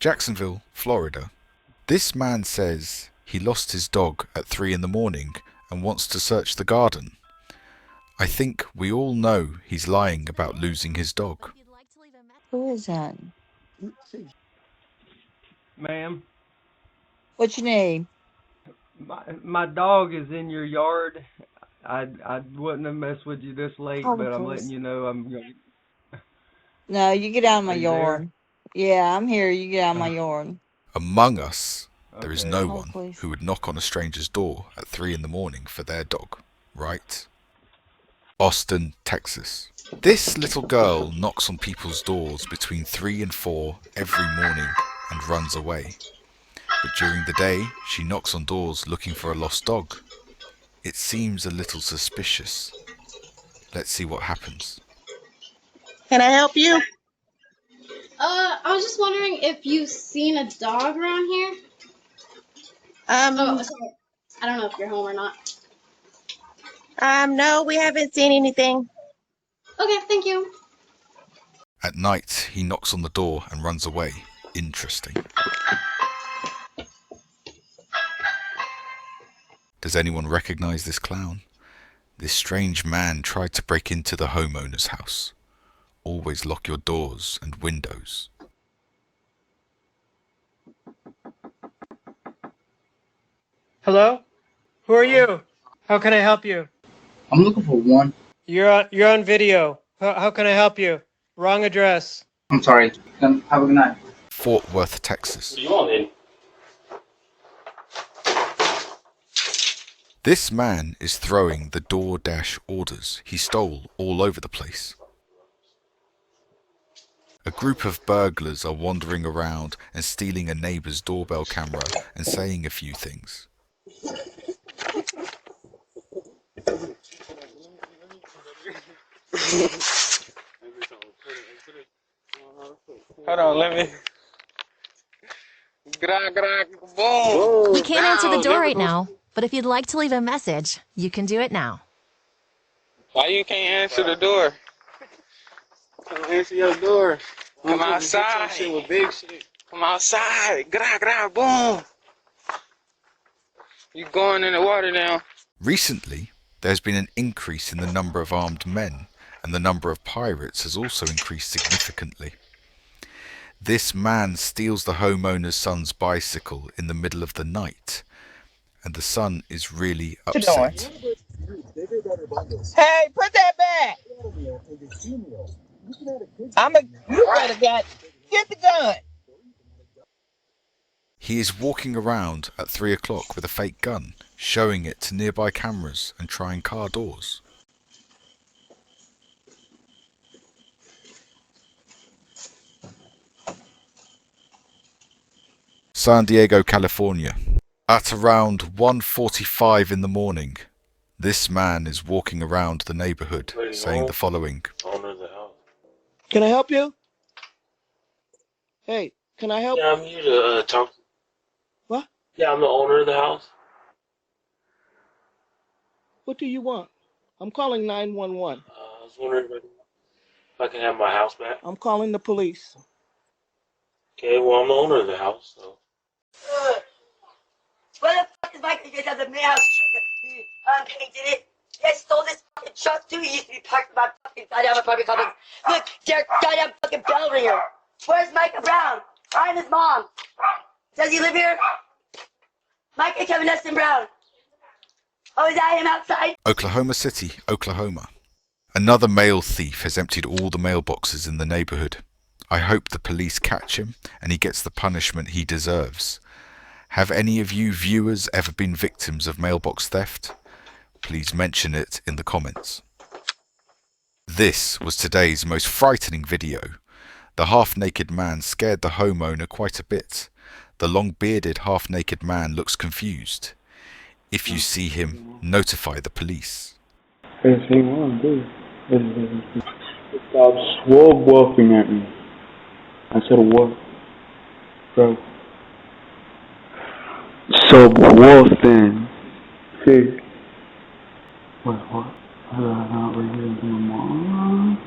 Jacksonville, Florida. This man says he lost his dog at 3 in the morning and wants to search the garden. I think we all know he's lying about losing his dog. Who is that? Ma'am, What's your name? my dog is in your yard. I wouldn't have messed with you this late, but I'm letting you know I'm going. No, you get out of my Are you yard. Yeah, I'm here. You get out of my yard. Among us, there is Okay. no Oh, one please. who would knock on a stranger's door at 3 in the morning for their dog, right? Austin, Texas. This little girl knocks on people's doors between 3 and 4 every morning and runs away. But during the day, she knocks on doors looking for a lost dog. It seems a little suspicious. Let's see what happens. Can I help you? I was just wondering if you've seen a dog around here. Oh, sorry. I don't know if you're home or not. No, we haven't seen anything. Okay, thank you. At night, he knocks on the door and runs away. Interesting. Does anyone recognize this clown? This strange man tried to break into the homeowner's house. Always lock your doors and windows. Hello? Who are you? How can I help you? I'm looking for one. You're on video. How can I help you? Wrong address. I'm sorry. Have a good night. Fort Worth, Texas. What do you want, then? This man is throwing the DoorDash orders he stole all over the place. A group of burglars are wandering around and stealing a neighbor's doorbell camera and saying a few things. Hold on, let me. Boom. We can't answer the door right now, but if you'd like to leave a message, you can do it now. Why you can't answer the door? Come answer your door. Come outside. Shit with big shit. Come outside. Boom. You going in the water now? Recently, there's been an increase in the number of armed men, and the number of pirates has also increased significantly. This man steals the homeowner's son's bicycle in the middle of the night, and the son is really upset. Hey, put that back. You better get the gun. He is walking around at 3 o'clock with a fake gun, showing it to nearby cameras and trying car doors. San Diego, California. At around 1:45 in the morning, this man is walking around the neighborhood saying the following. Owner of the house. Can I help you? Hey, can I help? Yeah, I'm here to talk. What? Yeah, I'm the owner of the house. What do you want? I'm calling 911. I was wondering if I can have my house back. I'm calling the police. Okay, well, I'm the owner of the house, so. Where the fuck is Mike? You guys have the mail. Unpainted it. You guys stole this fucking truck too. You used to be parked in my fucking goddamn apartment complex. Look, their goddamn fucking bell ringer. Where's Micah Brown? I'm his mom. Does he live here? Micah Kevin Neston Brown. Oh, is that him outside? Oklahoma City, Oklahoma. Another mail thief has emptied all the mailboxes in the neighborhood. I hope the police catch him and he gets the punishment he deserves. Have any of you viewers ever been victims of mailbox theft? Please mention it in the comments. This was today's most frightening video. The half-naked man scared the homeowner quite a bit. The long-bearded half-naked man looks confused. If you see him, notify the police. Stop swore at me. I said what? Bro. Subwoofing. See? What? Not really anymore.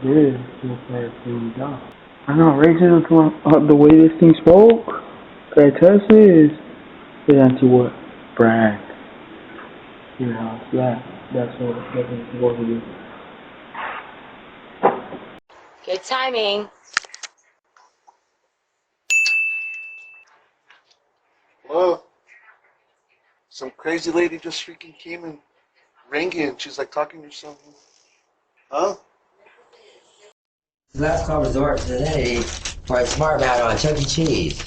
This is like things out. I know racism from the way this thing spoke. That test is anti what? Brand. Yeah, that's what it's supposed to be. Good timing. Well, some crazy lady just freaking came and rang in. She's like talking to something. Huh? Last call resort today for a smart battle on Chuck E. Cheese.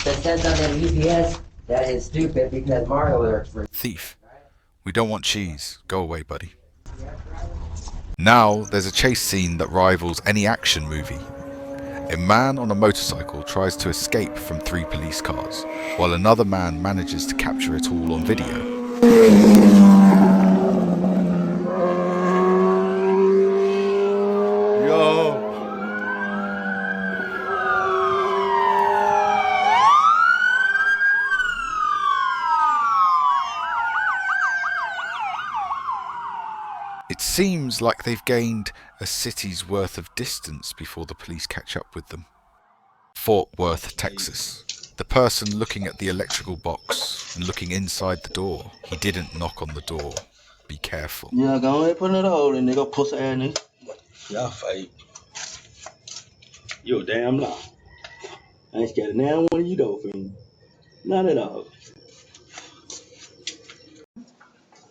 That says on the UPS that is stupid because Mario works for Thief. We don't want cheese. Go away, buddy. Now there's a chase scene that rivals any action movie. A man on a motorcycle tries to escape from 3 police cars, while another man manages to capture it all on video. Yo! It seems like they've gained a city's worth of distance before the police catch up with them. Fort Worth, Texas. The person looking at the electrical box and looking inside the door, he didn't knock on the door. Be careful. Yeah, go ahead, put another hole in there. Go pussy ass nigga. Y'all fake. You a damn lie. I ain't scared of now one of you though, friend. Not at all.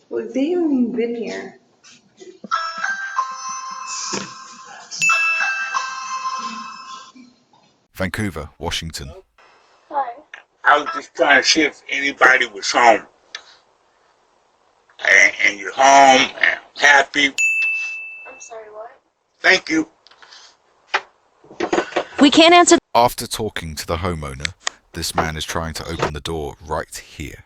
Well, they haven't even been here. Vancouver, Washington. Hi. I was just trying to see if anybody was home. And you're home and happy. I'm sorry, what? Thank you. We can't answer. After talking to the homeowner, this man is trying to open the door right here.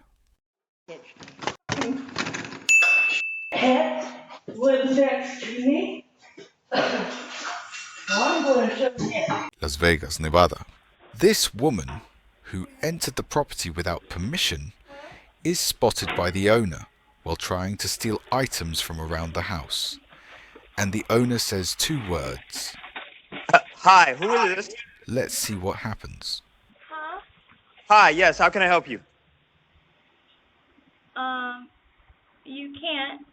What's that, excuse me? I'm going to show you. Las Vegas, Nevada. This woman, who entered the property without permission, is spotted by the owner while trying to steal items from around the house. And the owner says 2 words. Hi, who is this? Let's see what happens. Huh? Hi, yes, how can I help you? You can't.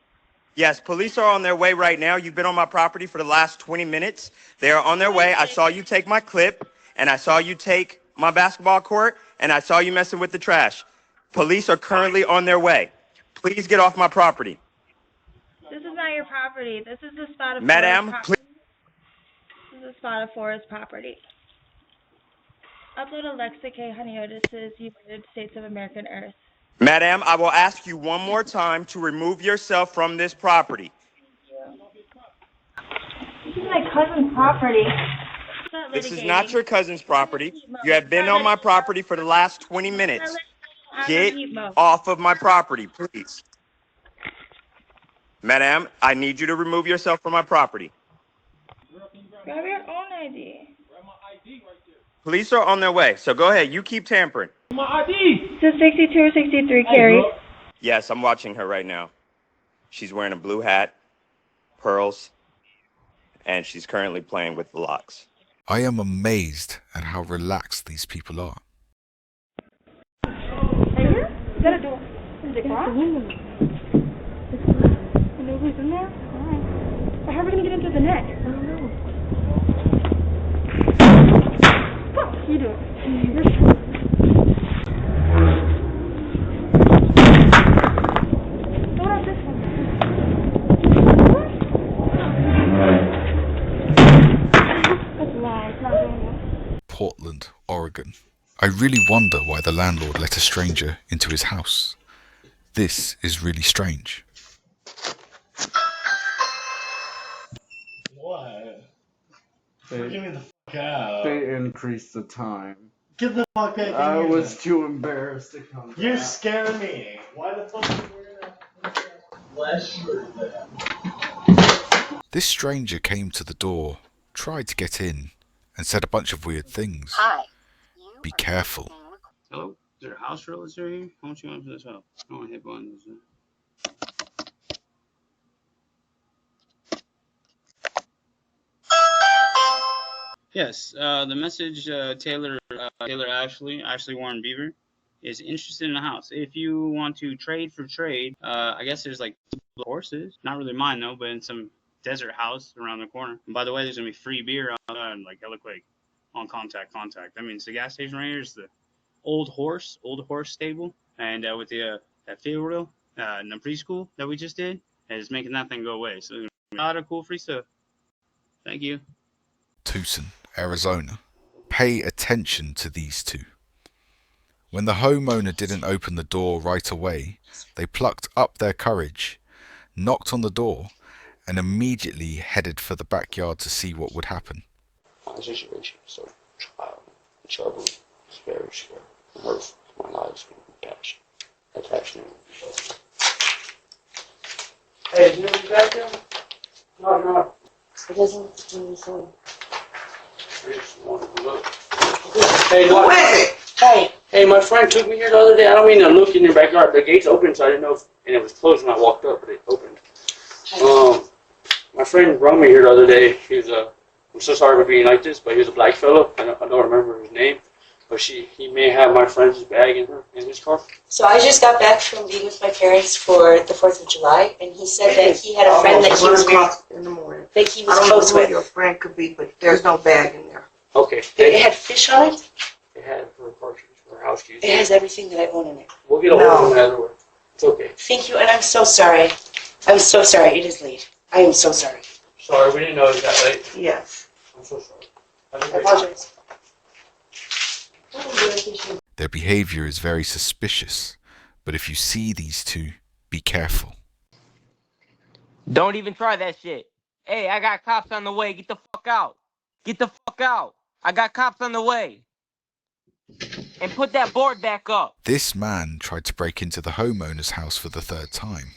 Yes, police are on their way right now. You've been on my property for the last 20 minutes. They are on their way. I saw you take my clip, and I saw you take my basketball court, and I saw you messing with the trash. Police are currently on their way. Please get off my property. This is not your property. This is the spot of Madam, forest please. This is the spot of forest property. Upload Alexa K. Honeyodis's United States of American Earth. Madam, I will ask you one more time to remove yourself from this property. This is my cousin's property. This is not your cousin's property. You have been on my property for the last 20 minutes. Get off of my property, please. Madam, I need you to remove yourself from my property. Grab your own ID. Police are on their way, so go ahead. You keep tampering. My ID! Is this 62 or 63, Carrie? Yes, I'm watching her right now. She's wearing a blue hat, pearls, and she's currently playing with the locks. I am amazed at how relaxed these people are. Right here? Is that a door? Is it glass? Nobody's in there? Alright. But how are we going to get into the net? I don't know. Fuck, you do it. What about this one? That's a lie. It's not doing it. Portland, Oregon. I really wonder why the landlord let a stranger into his house. This is really strange. What? They, Give me the fuck out. they increased the time. Get the fuck back in I here. was too embarrassed to come back. You're scaring me. Why the fuck are you wearing that flesh shirt there? This stranger came to the door, tried to get in, and said a bunch of weird things. Hi. Be careful. Hello? Is there a house realtor here? How much you want for this house? I don't want to hit buttons. Yes, the message, Taylor Ashley Warren Beaver, is interested in a house. If you want to trade for trade, I guess there's like horses. Not really mine though, but in some desert house around the corner. And by the way, there's gonna be free beer on like hella quick on contact. That means the gas station right here is the old horse stable, and with the that field wheel in the preschool that we just did, is making that thing go away. So there's a lot of cool free stuff. Thank you. Tucson, Arizona. Pay attention to these two. When the homeowner didn't open the door right away, they plucked up their courage, knocked on the door, and immediately headed for the backyard to see what would happen. My situation is so trouble. It's very scary. It hurts. My life's been passion. That's passionate. Hey, is you back there? No. It doesn't mean so. Hey, who is it? Hey. Hey, my friend took me here the other day. I don't mean to look in your backyard. The gate's open, so I didn't know if, and it was closed when I walked up, but it opened. My friend brought me here the other day. He was I'm so sorry for being like this, but he was a black fellow. I don't remember his name, but he may have my friend's bag in his car. So I just got back from being with my parents for the 4th of July, and he said that he had a friend that he was in the morning. That he was I don't close know who with. your friend could be, but there's no bag in there. Okay. It had fish on it. It had her groceries, her house keys. It has everything that I own in it. We'll get a hold of them either way. It's okay. Thank you, and I'm so sorry. I'm so sorry. It is late. I am so sorry. Sorry, we didn't know it was that late. Yes. I'm so sorry. I apologize. Their behavior is very suspicious, but if you see these two, be careful. Don't even try that shit. Hey, I got cops on the way. Get the fuck out. Get the fuck out. I got cops on the way. And put that board back up. This man tried to break into the homeowner's house for the 3rd time.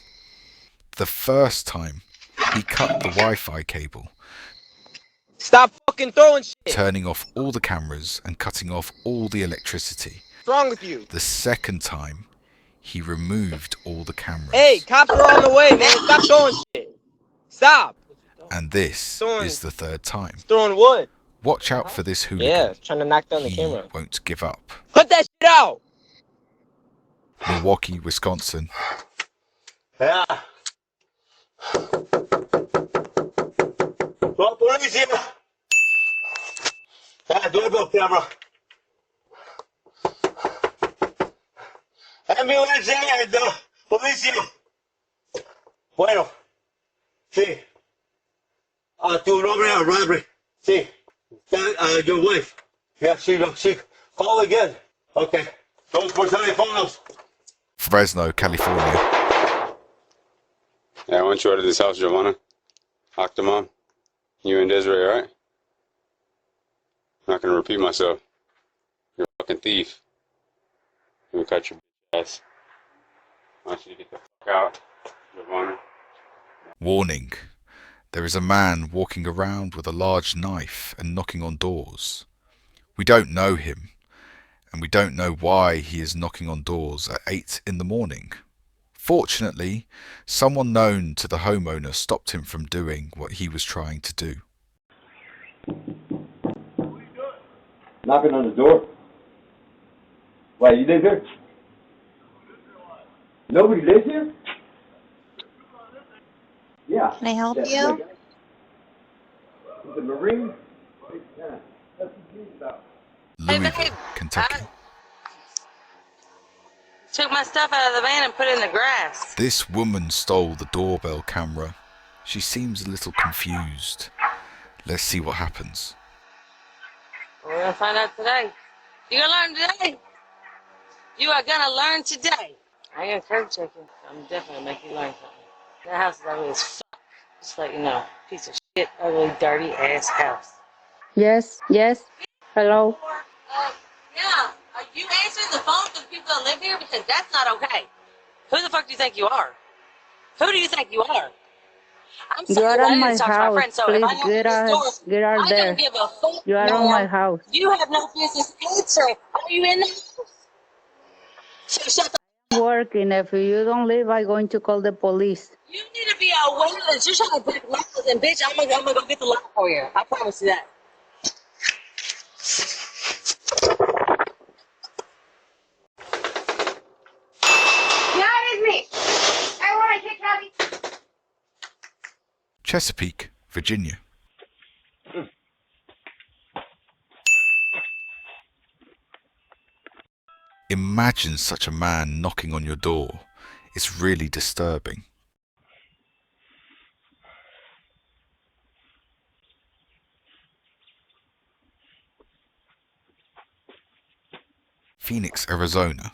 The first time, he cut the Wi-Fi cable. Stop fucking throwing shit. Turning off all the cameras and cutting off all the electricity. What's wrong with you? The second time, he removed all the cameras. Hey, cops are on the way, man. Stop throwing shit. Stop. And this is the 3rd time. Throwing wood. Watch out for this hooligan. Yeah, trying to knock down the He camera. won't give up. Put that shit out. Milwaukee, Wisconsin. Yeah. Well, police here. Yeah, doorbell camera. Ambulance and police here. Bueno. Sí. To robbery. Sí. Your wife. Yeah, she call again. Okay. Those por teléfonos. Fresno, California. Yeah, I want you out of this house, Giovanna. Octomom. You and Desiree, alright? I'm not gonna repeat myself. You're a fucking thief. I'm gonna cut your ass. I want you to get the fuck out, Giovanna. Warning. There is a man walking around with a large knife and knocking on doors. We don't know him, and we don't know why he is knocking on doors at 8 in the morning. Fortunately, someone known to the homeowner stopped him from doing what he was trying to do. Knocking on the door? Why, you live here? Nobody lives here? Yeah. Can I help That's you? right. He's a Marine? Yeah. Louisville, Kentucky. Took my stuff out of the van and put it in the grass. This woman stole the doorbell camera. She seems a little confused. Let's see what happens. We're gonna find out today. You gonna learn today? You are gonna learn today. I ain't gonna curb check you. I'm definitely gonna make you learn something. That house is ugly as fuck. Just to let you know. Piece of shit, ugly, dirty ass house. Yes. Hello. Yeah. Are you answering the phone for the people that live here? Because that's not okay. Who the fuck do you think you are? Who do you think you are? I'm You sorry, are I on didn't my talk to my house. friend, so Please if I get open out. this door, Get out I there. don't give a fuck. You are on my ma'am. house. You have no business answering. Are you in the house? So shut the I'm working. If you don't leave, I'm going to call the police. You need to be aware that you're trying to break laws, and bitch, I'm gonna go get the law for you. I promise you that. Chesapeake, Virginia. Imagine such a man knocking on your door. It's really disturbing. Phoenix, Arizona.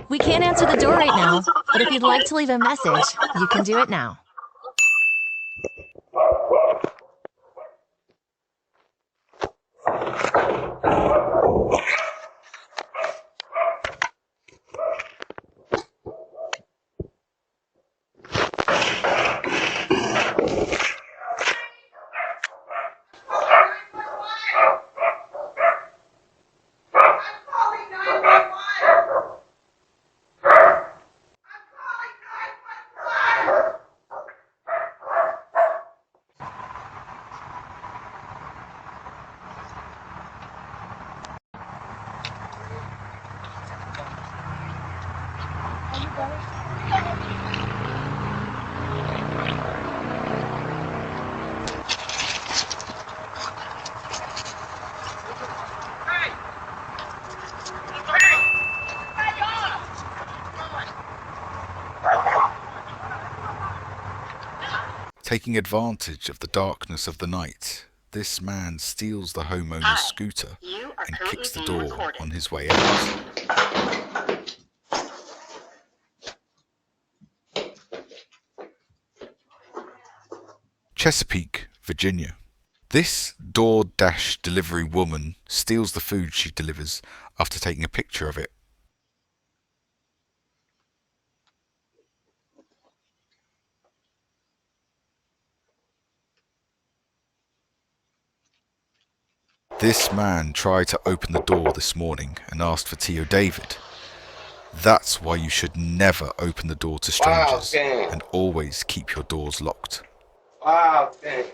We can't answer the door right now, but if you'd like to leave a message, you can do it now. Taking advantage of the darkness of the night, this man steals the homeowner's scooter and kicks the door on his way out. Chesapeake, Virginia. This DoorDash delivery woman steals the food she delivers after taking a picture of it. This man tried to open the door this morning and asked for Tio David. That's why you should never open the door to strangers and always keep your doors locked. Wow, dang.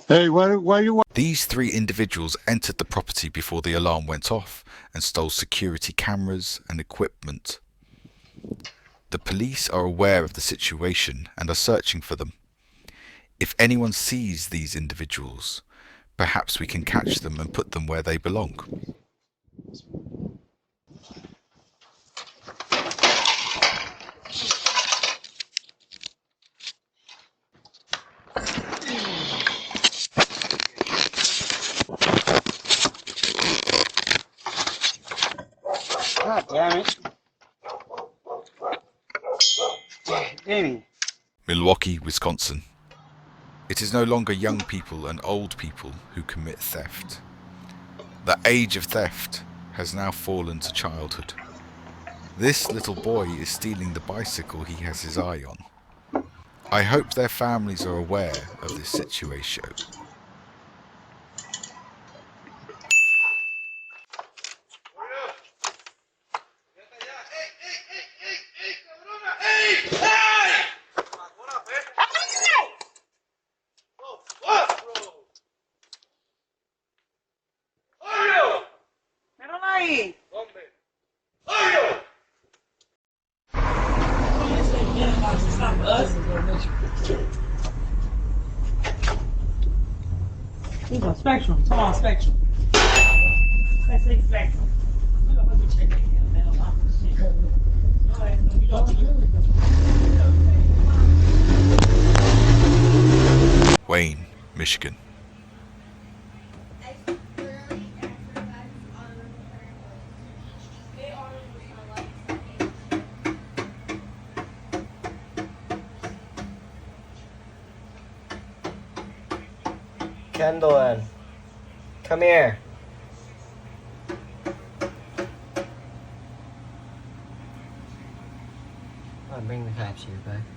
Hey, why you? These three individuals entered the property before the alarm went off and stole security cameras and equipment. The police are aware of the situation and are searching for them. If anyone sees these individuals, perhaps we can catch them and put them where they belong. God damn it. Damn. Milwaukee, Wisconsin. It is no longer young people and old people who commit theft. The age of theft has now fallen to childhood. This little boy is stealing the bicycle he has his eye on. I hope their families are aware of this situation. He's on Spectrum. Come on, Spectrum. Let's say Spectrum. Wayne, Michigan. Kendall, come here. I'll bring the cops here, bud.